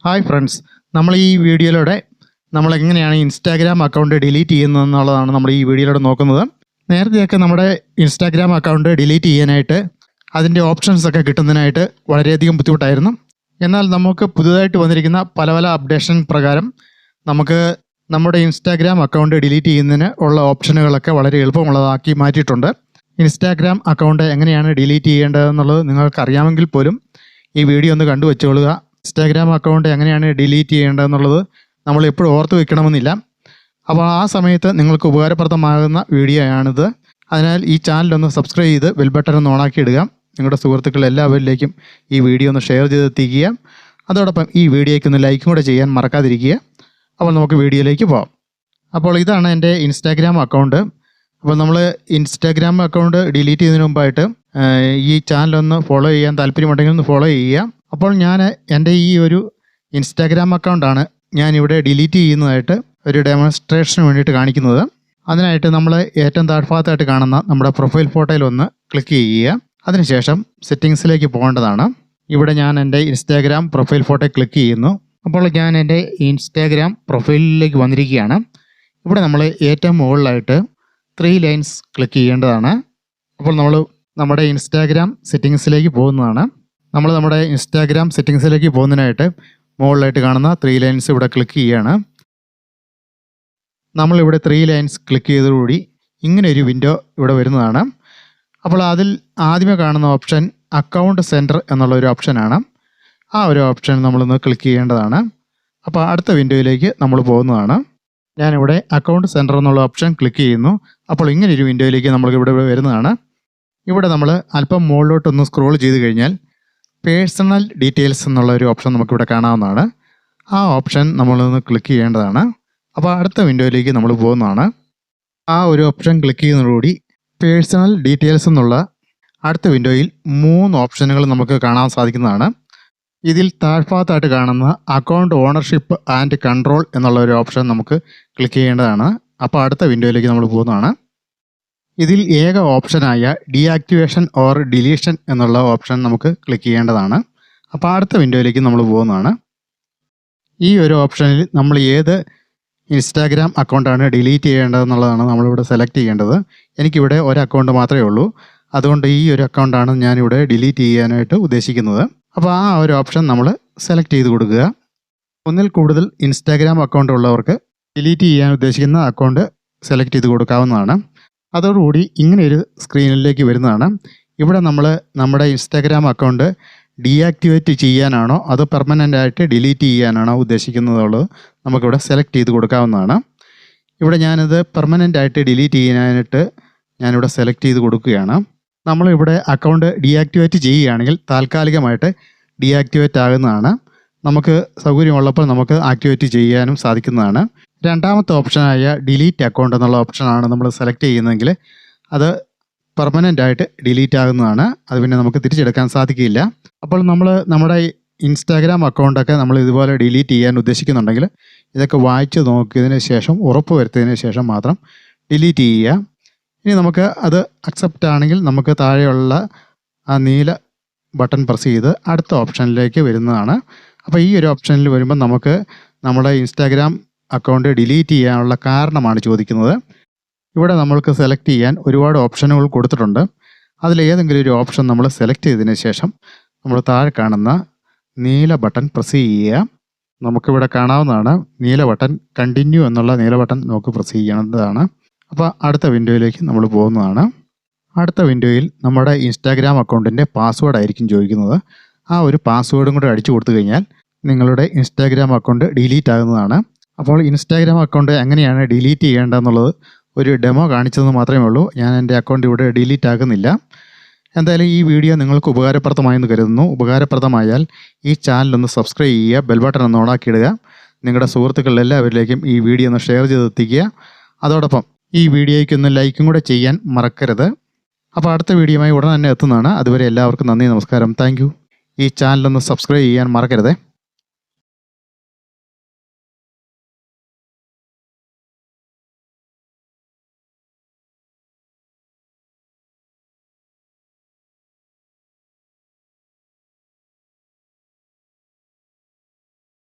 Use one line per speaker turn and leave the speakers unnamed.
Hi friends, നമ്മൾ ഈ വീഡിയോയിലൂടെ നമ്മൾ എങ്ങനെയാണ് ഇൻസ്റ്റാഗ്രാം അക്കൗണ്ട് ഡിലീറ്റ് ചെയ്യുന്നതെന്നുള്ളതാണ് നമ്മൾ ഈ വീഡിയോയിലൂടെ നോക്കുന്നത്. നേരത്തെയൊക്കെ നമ്മുടെ ഇൻസ്റ്റാഗ്രാം അക്കൗണ്ട് ഡിലീറ്റ് ചെയ്യാനായിട്ട് അതിൻ്റെ ഓപ്ഷൻസ് ഒക്കെ കിട്ടുന്നതിനായിട്ട് വളരെയധികം ബുദ്ധിമുട്ടായിരുന്നു. എന്നാൽ നമുക്ക് പുതുതായിട്ട് വന്നിരിക്കുന്ന പല പല അപ്ഡേഷൻ പ്രകാരം നമുക്ക് നമ്മുടെ ഇൻസ്റ്റാഗ്രാം അക്കൗണ്ട് ഡിലീറ്റ് ചെയ്യുന്നതിന് ഉള്ള ഓപ്ഷനുകളൊക്കെ വളരെ എളുപ്പമുള്ളതാക്കി മാറ്റിയിട്ടുണ്ട്. ഇൻസ്റ്റാഗ്രാം അക്കൗണ്ട് എങ്ങനെയാണ് ഡിലീറ്റ് ചെയ്യേണ്ടതെന്നുള്ളത് നിങ്ങൾക്ക് അറിയാമെങ്കിൽ പോലും ഈ വീഡിയോ ഒന്ന് കണ്ടു വെച്ചുകൊള്ളുക. ഇൻസ്റ്റാഗ്രാം അക്കൗണ്ട് എങ്ങനെയാണ് ഡിലീറ്റ് ചെയ്യേണ്ടതെന്നുള്ളത് നമ്മൾ എപ്പോഴും ഓർത്ത് വെക്കണമെന്നില്ല. അപ്പോൾ ആ സമയത്ത് നിങ്ങൾക്ക് ഉപകാരപ്രദമാകുന്ന വീഡിയോ ആണിത്. അതിനാൽ ഈ ചാനലൊന്ന് സബ്സ്ക്രൈബ് ചെയ്ത് ബെൽ ബട്ടൺ ഒന്ന് ഓണാക്കി ഇടുക. നിങ്ങളുടെ സുഹൃത്തുക്കൾ എല്ലാവരിലേക്കും ഈ വീഡിയോ ഒന്ന് ഷെയർ ചെയ്തെത്തിക്കുക. അതോടൊപ്പം ഈ വീഡിയോയ്ക്ക് ഒന്ന് ലൈക്കും കൂടെ ചെയ്യാൻ മറക്കാതിരിക്കുക. അപ്പോൾ നമുക്ക് വീഡിയോയിലേക്ക് പോകാം. അപ്പോൾ ഇതാണ് എൻ്റെ ഇൻസ്റ്റാഗ്രാം അക്കൗണ്ട്. അപ്പോൾ നമ്മൾ ഇൻസ്റ്റാഗ്രാം അക്കൗണ്ട് ഡിലീറ്റ് ചെയ്യുന്നതിന് മുമ്പായിട്ട് ഈ ചാനലൊന്ന് ഫോളോ ചെയ്യാൻ താല്പര്യമുണ്ടെങ്കിൽ ഒന്ന് ഫോളോ ചെയ്യുക. അപ്പോൾ ഞാൻ എൻ്റെ ഈ ഒരു ഇൻസ്റ്റാഗ്രാം അക്കൗണ്ടാണ് ഞാനിവിടെ ഡിലീറ്റ് ചെയ്യുന്നതായിട്ട് ഒരു ഡെമോൺസ്ട്രേഷന് വേണ്ടിയിട്ട് കാണിക്കുന്നത്. അതിനായിട്ട് നമ്മൾ ഏറ്റവും താഴ്ഭാഗത്തായിട്ട് കാണുന്ന നമ്മുടെ പ്രൊഫൈൽ ഫോട്ടോയിൽ ഒന്ന് ക്ലിക്ക് ചെയ്യുക. അതിനുശേഷം സെറ്റിങ്സിലേക്ക് പോകേണ്ടതാണ്. ഇവിടെ ഞാൻ എൻ്റെ ഇൻസ്റ്റാഗ്രാം പ്രൊഫൈൽ ഫോട്ടോ ക്ലിക്ക് ചെയ്യുന്നു. അപ്പോൾ ഞാൻ എൻ്റെ ഇൻസ്റ്റാഗ്രാം പ്രൊഫൈലിലേക്ക് വന്നിരിക്കുകയാണ്. ഇവിടെ നമ്മൾ ഏറ്റവും മുകളിലായിട്ട് 3 ലൈൻസ് ക്ലിക്ക് ചെയ്യേണ്ടതാണ്. അപ്പോൾ നമ്മൾ നമ്മുടെ ഇൻസ്റ്റാഗ്രാം സെറ്റിങ്സിലേക്ക് പോകുന്നതാണ്. നമ്മൾ നമ്മുടെ ഇൻസ്റ്റാഗ്രാം സെറ്റിങ്സിലേക്ക് പോകുന്നതിനായിട്ട് മുകളിലായിട്ട് കാണുന്ന 3 ലൈൻസ് ഇവിടെ ക്ലിക്ക് ചെയ്യുകയാണ്. നമ്മളിവിടെ 3 ലൈൻസ് ക്ലിക്ക് ചെയ്തതോടുകൂടി ഇങ്ങനെ ഒരു വിൻഡോ ഇവിടെ വരുന്നതാണ്. അപ്പോൾ അതിൽ ആദ്യമേ കാണുന്ന ഓപ്ഷൻ അക്കൗണ്ട് സെൻറ്റർ എന്നുള്ള ഒരു ഓപ്ഷനാണ്. ആ ഒരു ഓപ്ഷൻ നമ്മളൊന്ന് ക്ലിക്ക് ചെയ്യേണ്ടതാണ്. അപ്പോൾ അടുത്ത വിൻഡോയിലേക്ക് നമ്മൾ പോകുന്നതാണ്. ഞാനിവിടെ അക്കൗണ്ട് സെൻറ്റർ എന്നുള്ള ഓപ്ഷൻ ക്ലിക്ക് ചെയ്യുന്നു. അപ്പോൾ ഇങ്ങനെ ഒരു വിൻഡോയിലേക്ക് നമ്മൾക്കിവിടെ വരുന്നതാണ്. ഇവിടെ നമ്മൾ അല്പം മുകളിലോട്ടൊന്ന് സ്ക്രോൾ ചെയ്ത് കഴിഞ്ഞാൽ പേഴ്സണൽ ഡീറ്റെയിൽസ് എന്നുള്ള ഒരു ഓപ്ഷൻ നമുക്കിവിടെ കാണാവുന്നതാണ്. ആ ഓപ്ഷൻ നമ്മളൊന്ന് ക്ലിക്ക് ചെയ്യേണ്ടതാണ്. അപ്പോൾ അടുത്ത വിൻഡോയിലേക്ക് നമ്മൾ പോകുന്നതാണ്. ആ ഒരു ഓപ്ഷൻ ക്ലിക്ക് ചെയ്യുന്നതോടുകൂടി പേഴ്സണൽ ഡീറ്റെയിൽസ് എന്നുള്ള അടുത്ത വിൻഡോയിൽ 3 ഓപ്ഷനുകൾ നമുക്ക് കാണാൻ സാധിക്കുന്നതാണ്. ഇതിൽ താഴ്ഭാഗത്തായിട്ട് കാണുന്ന അക്കൗണ്ട് ഓണർഷിപ്പ് ആൻഡ് കൺട്രോൾ എന്നുള്ള ഒരു ഓപ്ഷൻ നമുക്ക് ക്ലിക്ക് ചെയ്യേണ്ടതാണ്. അപ്പോൾ അടുത്ത വിൻഡോയിലേക്ക് നമ്മൾ പോകുന്നതാണ്. ഇതിൽ ഏക ഓപ്ഷനായ ഡീആക്ടിവേഷൻ ഓർ ഡിലീഷൻ എന്നുള്ള ഓപ്ഷൻ നമുക്ക് ക്ലിക്ക് ചെയ്യേണ്ടതാണ്. അപ്പോൾ അടുത്ത വിൻഡോയിലേക്ക് നമ്മൾ പോകുന്നതാണ്. ഈ ഒരു ഓപ്ഷനിൽ നമ്മൾ ഏത് ഇൻസ്റ്റാഗ്രാം അക്കൗണ്ടാണ് ഡിലീറ്റ് ചെയ്യേണ്ടതെന്നുള്ളതാണ് നമ്മളിവിടെ സെലക്ട് ചെയ്യേണ്ടത്. എനിക്കിവിടെ ഒരു അക്കൗണ്ട് മാത്രമേ ഉള്ളൂ. അതുകൊണ്ട് ഈ ഒരു അക്കൗണ്ടാണ് ഞാനിവിടെ ഡിലീറ്റ് ചെയ്യാനായിട്ട് ഉദ്ദേശിക്കുന്നത്. അപ്പോൾ ആ ഒരു ഓപ്ഷൻ നമ്മൾ സെലക്ട് ചെയ്ത് കൊടുക്കുക. ഒന്നിൽ കൂടുതൽ ഇൻസ്റ്റാഗ്രാം അക്കൗണ്ട് ഉള്ളവർക്ക് ഡിലീറ്റ് ചെയ്യാൻ ഉദ്ദേശിക്കുന്ന അക്കൗണ്ട് സെലക്ട് ചെയ്ത് കൊടുക്കാവുന്നതാണ്. അതോടുകൂടി ഇങ്ങനെയൊരു സ്ക്രീനിലേക്ക് വരുന്നതാണ്. ഇവിടെ നമ്മൾ നമ്മുടെ ഇൻസ്റ്റാഗ്രാം അക്കൗണ്ട് ഡീആക്ടിവേറ്റ് ചെയ്യാനാണോ അതോ പെർമനൻ്റ് ആയിട്ട് ഡിലീറ്റ് ചെയ്യാനാണോ ഉദ്ദേശിക്കുന്നതുള്ളത് നമുക്കിവിടെ സെലക്ട് ചെയ്ത് കൊടുക്കാവുന്നതാണ്. ഇവിടെ ഞാനിത് പെർമനൻ്റ് ആയിട്ട് ഡിലീറ്റ് ചെയ്യാനായിട്ട് ഞാനിവിടെ സെലക്ട് ചെയ്ത് കൊടുക്കുകയാണ്. നമ്മളിവിടെ അക്കൗണ്ട് ഡീആക്ടിവേറ്റ് ചെയ്യുകയാണെങ്കിൽ താൽക്കാലികമായിട്ട് ഡീആക്ടിവേറ്റ് ആകുന്നതാണ്. നമുക്ക് സൗകര്യമുള്ളപ്പോൾ നമുക്ക് ആക്ടിവേറ്റ് ചെയ്യാനും സാധിക്കുന്നതാണ്. രണ്ടാമത്തെ ഓപ്ഷനായ ഡിലീറ്റ് അക്കൗണ്ട് എന്നുള്ള ഓപ്ഷനാണ് നമ്മൾ സെലക്ട് ചെയ്യുന്നതെങ്കിൽ അത് പെർമനൻ്റ് ആയിട്ട് ഡിലീറ്റ് ആകുന്നതാണ്. അത് പിന്നെ നമുക്ക് തിരിച്ചെടുക്കാൻ സാധിക്കില്ല. അപ്പോൾ നമ്മൾ നമ്മുടെ ഇൻസ്റ്റാഗ്രാം അക്കൗണ്ടൊക്കെ നമ്മൾ ഇതുപോലെ ഡിലീറ്റ് ചെയ്യാൻ ഉദ്ദേശിക്കുന്നുണ്ടെങ്കിൽ ഇതൊക്കെ വായിച്ച് നോക്കിയതിന് ശേഷം ഉറപ്പ് വരുത്തിയതിന് ശേഷം മാത്രം ഡിലീറ്റ് ചെയ്യുക. ഇനി നമുക്ക് അത് അക്സെപ്റ്റ് ആണെങ്കിൽ നമുക്ക് താഴെയുള്ള ആ നീല ബട്ടൺ പ്രസ് ചെയ്ത് അടുത്ത ഓപ്ഷനിലേക്ക് വരുന്നതാണ്. അപ്പോൾ ഈ ഒരു ഓപ്ഷനിൽ വരുമ്പോൾ നമുക്ക് നമ്മുടെ ഇൻസ്റ്റാഗ്രാം അക്കൗണ്ട് ഡിലീറ്റ് ചെയ്യാനുള്ള കാരണമാണ് ചോദിക്കുന്നത്. ഇവിടെ നമ്മൾക്ക് സെലക്ട് ചെയ്യാൻ ഒരുപാട് ഓപ്ഷനുകൾ കൊടുത്തിട്ടുണ്ട്. അതിലേതെങ്കിലും ഒരു ഓപ്ഷൻ നമ്മൾ സെലക്ട് ചെയ്തതിന് ശേഷം നമ്മൾ താഴെ കാണുന്ന നീല ബട്ടൺ പ്രസ് ചെയ്യുക. നമുക്കിവിടെ കാണാവുന്നതാണ് നീല ബട്ടൺ, കണ്ടിന്യൂ എന്നുള്ള നീല ബട്ടൺ നമുക്ക് പ്രസ് ചെയ്യേണ്ടതാണ്. അപ്പോൾ അടുത്ത വിൻഡോയിലേക്ക് നമ്മൾ പോകുന്നതാണ്. അടുത്ത വിൻഡോയിൽ നമ്മുടെ ഇൻസ്റ്റാഗ്രാം അക്കൗണ്ടിൻ്റെ പാസ്വേഡ് ആയിരിക്കും ചോദിക്കുന്നത്. ആ ഒരു പാസ്വേഡും കൂടെ അടിച്ചു കൊടുത്തു കഴിഞ്ഞാൽ നിങ്ങളുടെ ഇൻസ്റ്റാഗ്രാം അക്കൗണ്ട് ഡിലീറ്റ് ആകുന്നതാണ്. അപ്പോൾ ഇൻസ്റ്റാഗ്രാം അക്കൗണ്ട് എങ്ങനെയാണ് ഡിലീറ്റ് ചെയ്യേണ്ടതെന്നുള്ളത് ഒരു ഡെമോ കാണിച്ചത് മാത്രമേ ഉള്ളൂ. ഞാൻ എൻ്റെ അക്കൗണ്ട് ഇവിടെ ഡിലീറ്റ് ആകുന്നില്ല. എന്തായാലും ഈ വീഡിയോ നിങ്ങൾക്ക് ഉപകാരപ്രദമായെന്ന് കരുതുന്നു. ഉപകാരപ്രദമായാൽ ഈ ചാനലൊന്ന് സബ്സ്ക്രൈബ് ചെയ്യുക, ബെൽ ബട്ടൺ ഒന്ന് ഓണാക്കിയിടുക. നിങ്ങളുടെ സുഹൃത്തുക്കൾ എല്ലാവരിലേക്കും ഈ വീഡിയോ ഒന്ന് ഷെയർ ചെയ്തെത്തിക്കുക. അതോടൊപ്പം ഈ വീഡിയോയ്ക്ക് ഒന്ന് ലൈക്കും കൂടെ ചെയ്യാൻ മറക്കരുത്. അപ്പോൾ അടുത്ത വീഡിയോയുമായി ഉടൻ തന്നെ എത്തുന്നതാണ്. അതുവരെ എല്ലാവർക്കും നന്ദി, നമസ്കാരം, താങ്ക് യു. ഈ ചാനലൊന്ന് സബ്സ്ക്രൈബ് ചെയ്യാൻ മറക്കരുത്.